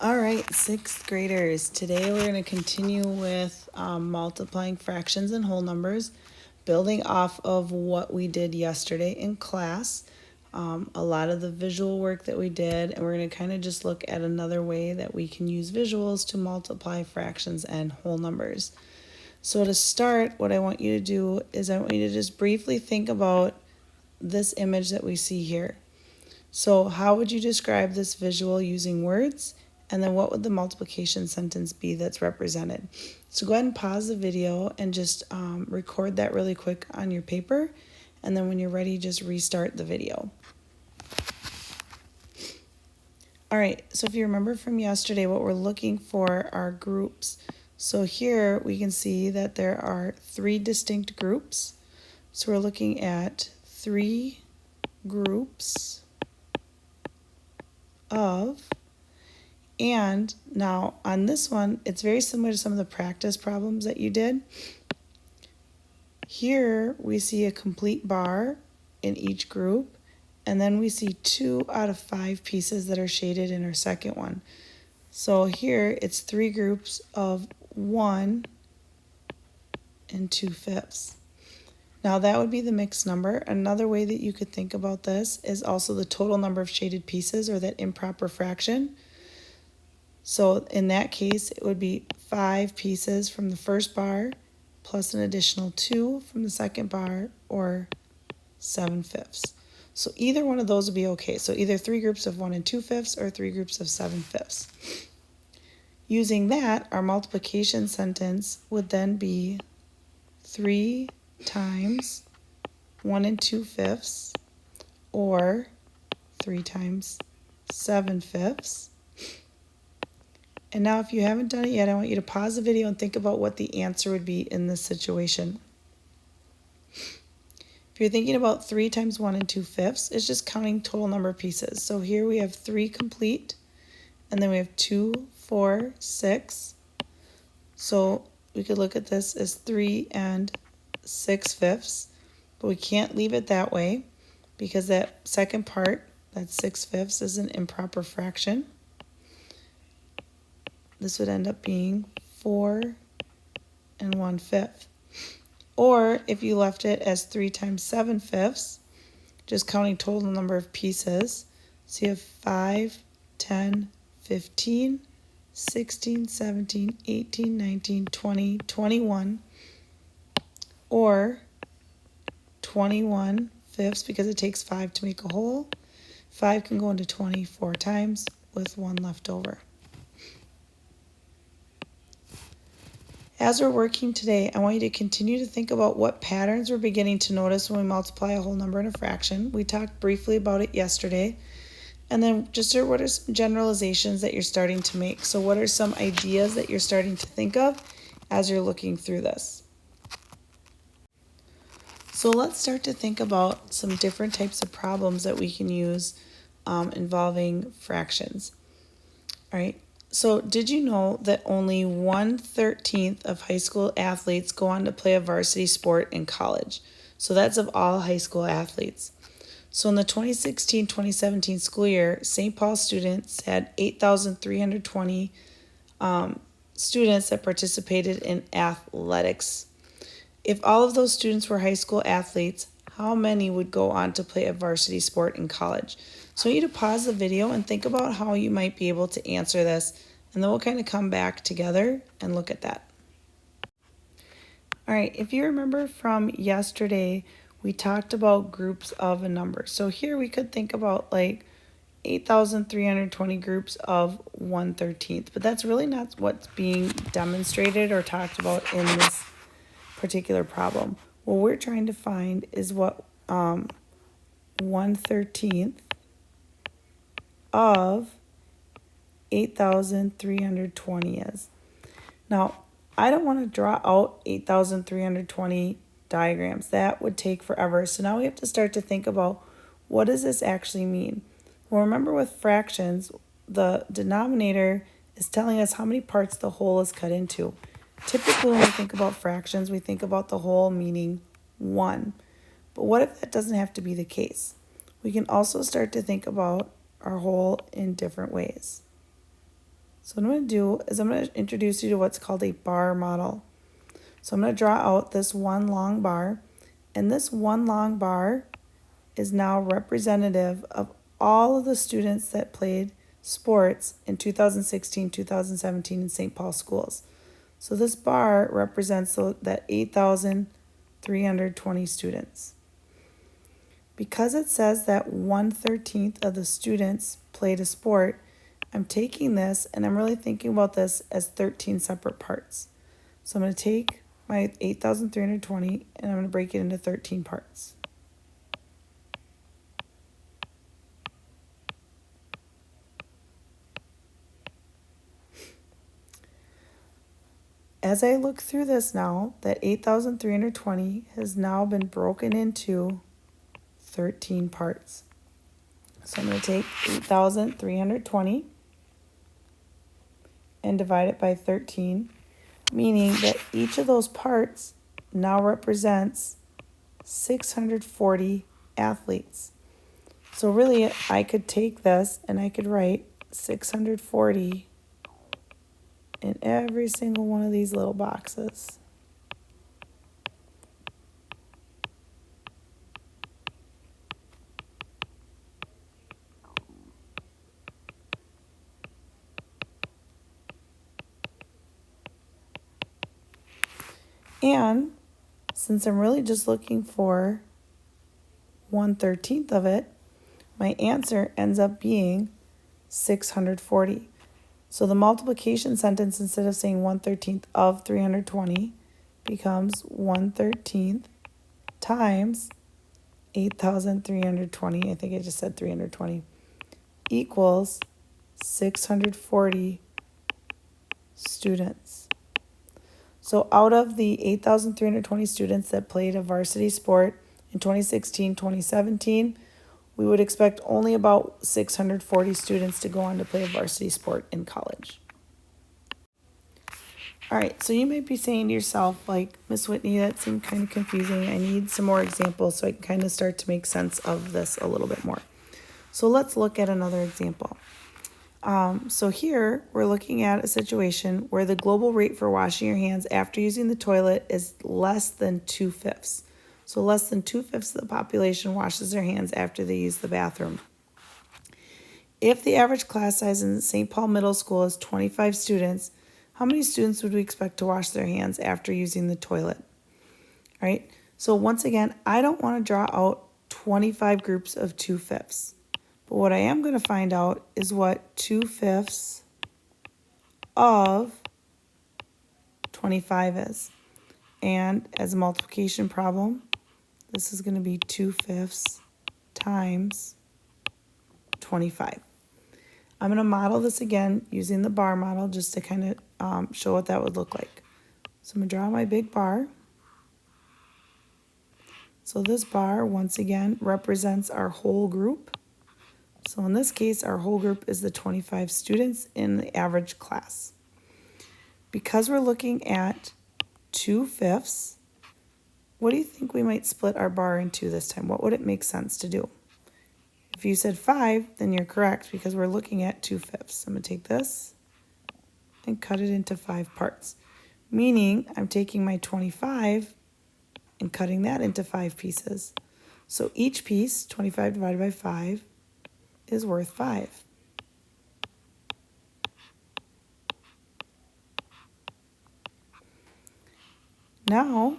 All right, sixth graders. Today we're going to continue with multiplying fractions and whole numbers, building off of what we did yesterday in class, a lot of the visual work that we did, and we're going to kind of just look at another way that we can use visuals to multiply fractions and whole numbers. So to start, what I want you to do is I want you to just briefly think about this image that we see here. So how would you describe this visual using words? And then what would the multiplication sentence be that's represented? So go ahead and pause the video and just record that really quick on your paper. And then when you're ready, just restart the video. All right, so if you remember from yesterday, what we're looking for are groups. So here we can see that there are three distinct groups. So we're looking at three groups of, and now on this one, it's very similar to some of the practice problems that you did. Here we see a complete bar in each group, and then we see 2 out of 5 pieces that are shaded in our second one. So here it's three groups of 1 and 2/5. Now that would be the mixed number. Another way that you could think about this is also the total number of shaded pieces, or that improper fraction. So in that case, it would be 5 pieces from the first bar plus an additional 2 from the second bar, or 7/5. So either one of those would be okay. So either three groups of 1 and 2/5 or three groups of 7/5. Using that, our multiplication sentence would then be 3 times 1 and 2/5, or 3 times 7/5. And now if you haven't done it yet, I want you to pause the video and think about what the answer would be in this situation. If you're thinking about 3 times 1 and 2/5, it's just counting total number of pieces. So here we have 3 complete, and then we have 2, 4, 6. So we could look at this as 3 and 6/5, but we can't leave it that way because that second part, that 6/5, is an improper fraction. This would end up being 4 and 1/5. Or if you left it as 3 times 7/5, just counting total number of pieces. So you have 5, 10, 15, 16, 17, 18, 19, 20, 21, or 21/5, because it takes 5 to make a whole. 5 can go into 24 times with 1 left over. As we're working today, I want you to continue to think about what patterns we're beginning to notice when we multiply a whole number and a fraction. We talked briefly about it yesterday. And then just what are some generalizations that you're starting to make? So what are some ideas that you're starting to think of as you're looking through this? So let's start to think about some different types of problems that we can use involving fractions. All right. So did you know that only 1/13 of high school athletes go on to play a varsity sport in college? So that's of all high school athletes. So in the 2016-2017 school year, St. Paul students had 8,320 students that participated in athletics. If all of those students were high school athletes, how many would go on to play a varsity sport in college? So I want you to pause the video and think about how you might be able to answer this, and then we'll kind of come back together and look at that. All right, if you remember from yesterday, we talked about groups of a number. So here we could think about like 8,320 groups of 1/13, but that's really not what's being demonstrated or talked about in this particular problem. What we're trying to find is what 1/13 of 8,320 is. Now, I don't want to draw out 8,320 diagrams. That would take forever. So now we have to start to think about, what does this actually mean? Well, remember with fractions, the denominator is telling us how many parts the whole is cut into. Typically when we think about fractions, we think about the whole meaning 1. But what if that doesn't have to be the case? We can also start to think about our whole in different ways. So what I'm going to do is I'm going to introduce you to what's called a bar model. So I'm going to draw out this one long bar, and this one long bar is now representative of all of the students that played sports in 2016, 2017 in St. Paul schools. So this bar represents that 8,320 students. Because it says that 1/13 of the students played a sport, I'm taking this and I'm really thinking about this as 13 separate parts. So I'm going to take my 8,320 and I'm going to break it into 13 parts. As I look through this now, that 8,320 has now been broken into 13 parts. So I'm going to take 8,320 and divide it by 13, meaning that each of those parts now represents 640 athletes. So really, I could take this and I could write 640 in every single one of these little boxes. And since I'm really just looking for 1/13 of it, my answer ends up being 640. So the multiplication sentence, instead of saying 1/13 of 320, becomes 1/13 times 8,320, I think I just said 320, equals 640 students. So out of the 8,320 students that played a varsity sport in 2016, 2017, we would expect only about 640 students to go on to play a varsity sport in college. All right, so you might be saying to yourself, like, Miss Whitney, that seemed kind of confusing. I need some more examples so I can kind of start to make sense of this a little bit more. So let's look at another example. So here we're looking at a situation where the global rate for washing your hands after using the toilet is less than 2/5. So less than 2/5 of the population washes their hands after they use the bathroom. If the average class size in St. Paul Middle School is 25 students, how many students would we expect to wash their hands after using the toilet? All right, so once again, I don't want to draw out 25 groups of 2/5. But what I am going to find out is what 2/5 of 25 is. And as a multiplication problem, this is going to be 2/5 times 25. I'm going to model this again using the bar model just to kind of show what that would look like. So I'm going to draw my big bar. So this bar, once again, represents our whole group. So in this case, our whole group is the 25 students in the average class. Because we're looking at 2/5, what do you think we might split our bar into this time? What would it make sense to do? If you said 5, then you're correct because we're looking at 2/5. I'm going to take this and cut it into 5 parts, meaning I'm taking my 25 and cutting that into 5 pieces. So each piece, 25 divided by 5, is worth 5. Now,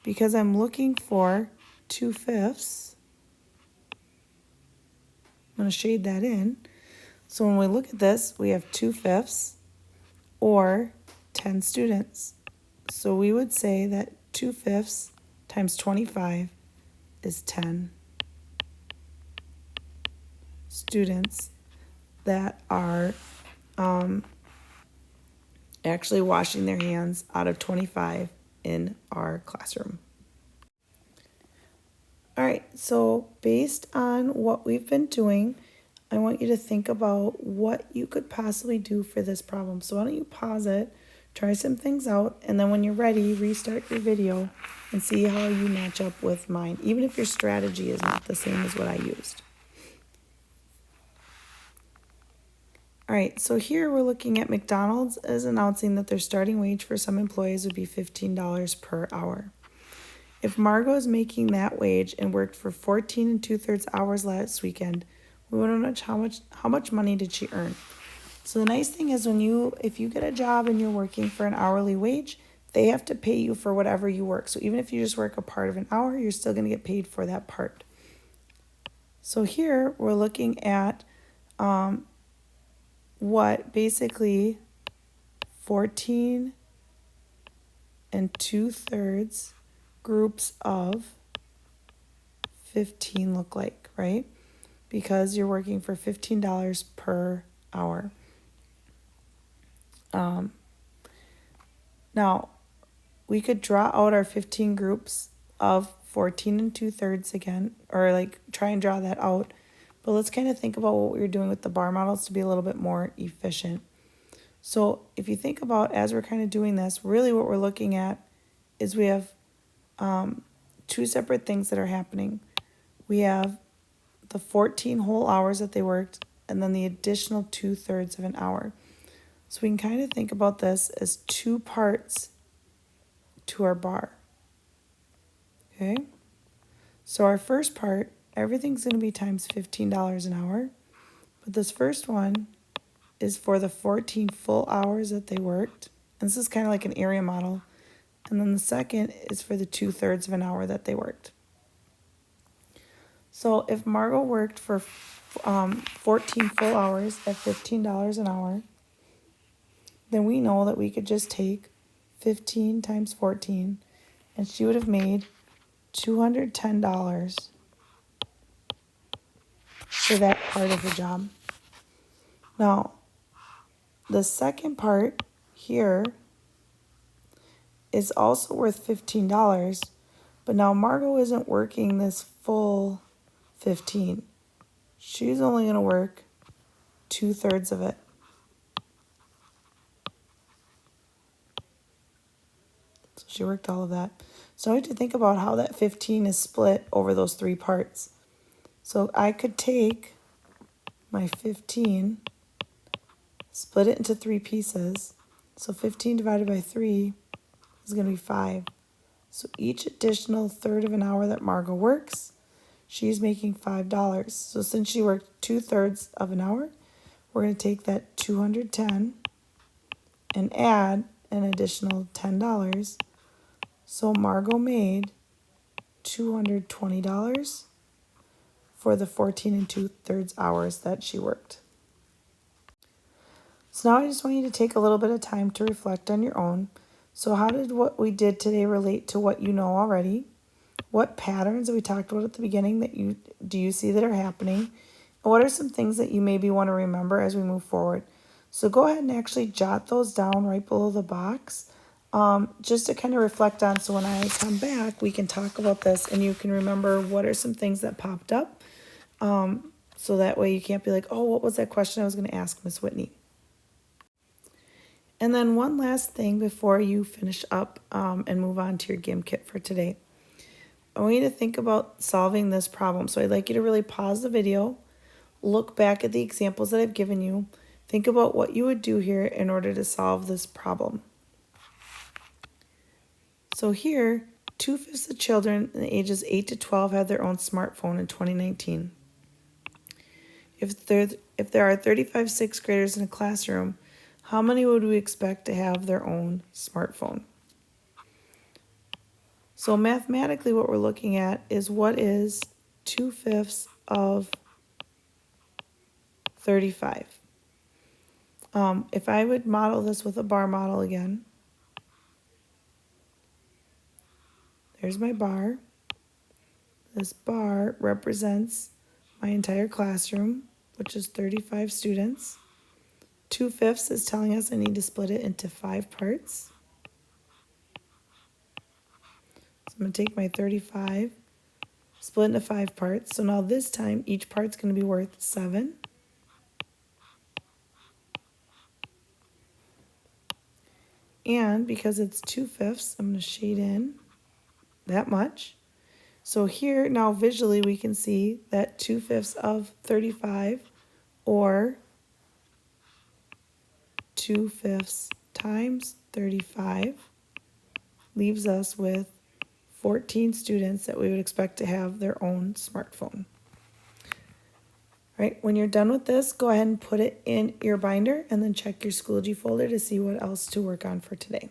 because I'm looking for 2/5, I'm going to shade that in. So when we look at this, we have 2/5 or 10 students. So we would say that 2/5 times 25 is 10 students that are actually washing their hands out of 25 in our classroom. All right, so based on what we've been doing, I want you to think about what you could possibly do for this problem. So why don't you pause it, try some things out, and then when you're ready, restart your video and see how you match up with mine, even if your strategy is not the same as what I used. All All right, so here we're looking at McDonald's is announcing that their starting wage for some employees would be $15 per hour. If Margot is making that wage and worked for 14 and 2/3 hours last weekend, we want to know how much money did she earn. So the nice thing is if you get a job and you're working for an hourly wage, they have to pay you for whatever you work. So even if you just work a part of an hour, you're still going to get paid for that part. So here we're looking at what basically 14 and 2/3 groups of 15 look like, right? Because you're working for $15 per hour. Now, we could draw out our 15 groups of 14 and 2/3 again, or like try and draw that out. But let's kind of think about what we were doing with the bar models to be a little bit more efficient. So if you think about as we're kind of doing this, really what we're looking at is we have two separate things that are happening. We have the 14 whole hours that they worked, and then the additional 2/3 of an hour. So we can kind of think about this as two parts to our bar. Okay? So our first part, everything's going to be times $15 an hour. But this first one is for the 14 full hours that they worked. And this is kind of like an area model. And then the second is for the 2/3 of an hour that they worked. So if Margot worked for 14 full hours at $15 an hour, then we know that we could just take 15 times 14, and she would have made $210 for that part of the job. Now, the second part here is also worth $15, but now Margot isn't working this full 15. She's only going to work 2/3 of it. So she worked all of that. So I have to think about how that 15 is split over those three parts. So I could take my 15, split it into three pieces. So 15 divided by 3 is going to be 5. So each additional third of an hour that Margot works, she's making $5. So since she worked 2/3 of an hour, we're going to take that 210 and add an additional $10. So Margot made $220 for the 14 and 2/3 hours that she worked. So now I just want you to take a little bit of time to reflect on your own. So how did what we did today relate to what you know already? What patterns that we talked about at the beginning do you see that are happening? And what are some things that you maybe want to remember as we move forward? So go ahead and actually jot those down right below the box, just to kind of reflect on. So when I come back, we can talk about this and you can remember what are some things that popped up. So that way you can't be like, oh, what was that question I was going to ask Miss Whitney? And then one last thing before you finish up and move on to your GIM kit for today. I want you to think about solving this problem. So I'd like you to really pause the video, look back at the examples that I've given you, think about what you would do here in order to solve this problem. So here, 2/5 of children in the ages 8 to 12 had their own smartphone in 2019. If there are 35 sixth graders in a classroom, how many would we expect to have their own smartphone? So mathematically what we're looking at is what is 2/5 of 35. If I would model this with a bar model again, there's my bar. This bar represents my entire classroom, which is 35 students. 2/5 is telling us I need to split it into 5 parts. So I'm going to take my 35, split into 5 parts. So now this time, each part's going to be worth 7. And because it's 2/5, I'm going to shade in that much. So here, now visually, we can see that 2/5 of 35, or 2/5 times 35 leaves us with 14 students that we would expect to have their own smartphone. All right, when you're done with this, go ahead and put it in your binder and then check your Schoology folder to see what else to work on for today.